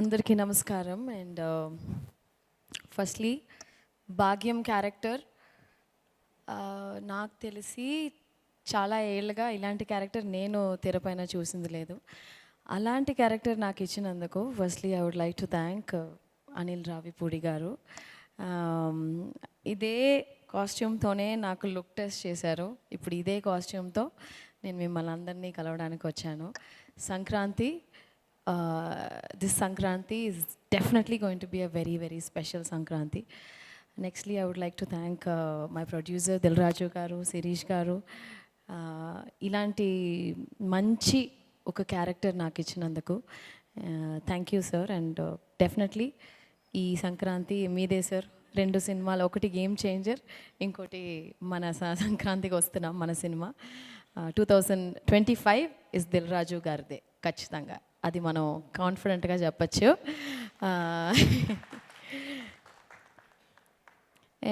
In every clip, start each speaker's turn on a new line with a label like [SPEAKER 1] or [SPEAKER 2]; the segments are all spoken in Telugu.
[SPEAKER 1] అందరికీ నమస్కారం. అండ్ ఫస్ట్లీ భాగ్యం క్యారెక్టర్ నాకు తెలిసి చాలా ఏళ్ళుగా ఇలాంటి క్యారెక్టర్ నేను తెరపైన చూసింది లేదు. అలాంటి క్యారెక్టర్ నాకు ఇచ్చినందుకు firstly I would like to thank Anil Ravipudi garu. ఇదే కాస్ట్యూమ్తోనే నాకు లుక్ టెస్ట్ చేశారు. ఇప్పుడు ఇదే కాస్ట్యూమ్తో నేను మిమ్మల్ని అందరినీ కలవడానికి వచ్చాను. Sankranti, this Sankranti is definitely going to be a very, very special Sankranti. Nextly, I would like to thank my producer Dilraju garu, Sirish garu. Ilanti manchi oka character naaku ichinanduku thank you sir. And definitely ee Sankranti meede sir. Rendu సినిమాలు, ఒకటి గేమ్ చేంజర్, ఇంకోటి మన సంక్రాంతికి వస్తున్నాం మన సినిమా. 2025 ఇస్ దిల్రాజు గారిదే ఖచ్చితంగా, అది మనం కాన్ఫిడెంట్గా చెప్పచ్చు.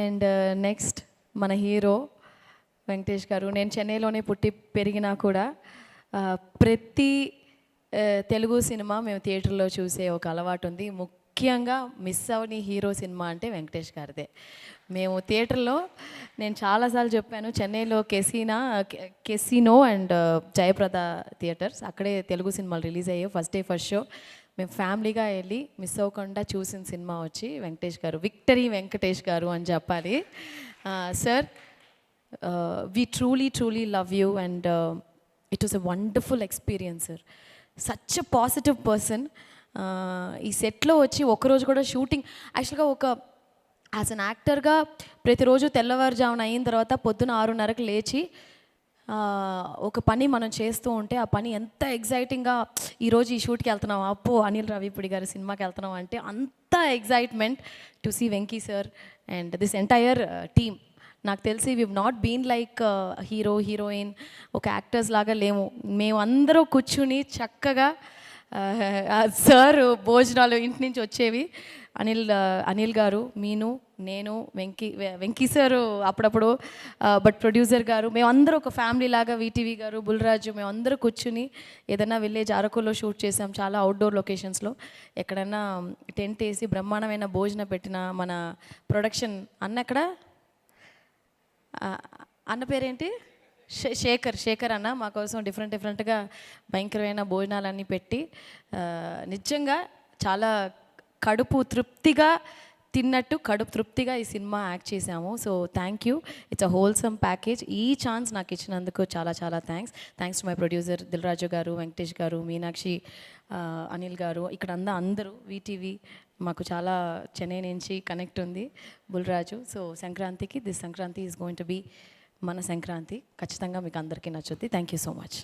[SPEAKER 1] అండ్ నెక్స్ట్ మన హీరో వెంకటేష్ గారు. నేను చెన్నైలోనే పుట్టి పెరిగినా కూడా ప్రతి తెలుగు సినిమా మేము థియేటర్లో చూసే ఒక అలవాటు ఉంది. ముఖ్యంగా మిస్ అవని హీరో సినిమా అంటే వెంకటేష్ గారిదే. మేము థియేటర్లో, నేను చాలాసార్లు చెప్పాను, చెన్నైలో కెసినో అండ్ జయప్రద థియేటర్స్, అక్కడే తెలుగు సినిమాలు రిలీజ్ అయ్యాయి. ఫస్ట్ డే ఫస్ట్ షో మేము ఫ్యామిలీగా వెళ్ళి మిస్ అవ్వకుండా చూసిన సినిమా వచ్చి వెంకటేష్ గారు, విక్టరీ వెంకటేష్ గారు అని చెప్పాలి. Sir, we truly love you and it was a wonderful experience sir. Such a positive person. ఈ సెట్లో వచ్చి ఒకరోజు కూడా షూటింగ్, యాక్చువల్గా ఒక యాజ్ అన్ యాక్టర్గా ప్రతిరోజు తెల్లవారుజామున అయిన తర్వాత పొద్దున 6:30కి లేచి ఒక పని మనం చేస్తూ ఉంటే ఆ పని ఎంత ఎగ్జైటింగ్గా, ఈరోజు ఈ షూట్కి వెళ్తున్నాం, అప్పో అనిల్ రావిపూడి గారి సినిమాకి వెళ్తున్నాం అంటే అంత excitement to see Venky sir and this entire team. నాకు తెలిసి we not been like hero heroine, ఒక యాక్టర్స్ లాగా లేము. మేము అందరూ కూర్చుని చక్కగా సార్ భోజనాలు ఇంటి నుంచి వచ్చేవి. అనిల్ గారు, నేను వెంకీ సారు అప్పుడప్పుడు, బట్ ప్రొడ్యూసర్ గారు, మేమందరూ ఒక ఫ్యామిలీ లాగా, వీటీవీ గారు, బుల్రాజు, మేమందరూ కూర్చుని ఏదైనా విలేజ్ అరకులో షూట్ చేసాం, చాలా అవుట్డోర్ లొకేషన్స్లో. ఎక్కడైనా టెంట్ వేసి బ్రహ్మాండమైన భోజనం పెట్టిన మన ప్రొడక్షన్ అన్న అన్న పేరేంటి, శేఖర్ అన్న మా కోసం డిఫరెంట్గా భయంకరమైన భోజనాలన్నీ పెట్టి నిజంగా చాలా కడుపు తృప్తిగా తిన్నట్టు, కడుపు తృప్తిగా ఈ సినిమా యాక్ట్ చేశాము. So thank you, it's a wholesome package. ఈ ఛాన్స్ నాకు ఇచ్చినందుకు చాలా thanks to my producer Dil Raju గారు, వెంకటేష్ గారు, మీనాక్షి, అనిల్ గారు, ఇక్కడ అందరూ వీటీవీ మాకు చాలా చెన్నై నుంచి కనెక్ట్ ఉంది, బుల్రాజు. సో సంక్రాంతికి, this Sankranti is going to be మన సంక్రాంతి. ఖచ్చితంగా మీకు అందరికీ నచ్చుద్ది. Thank you so much.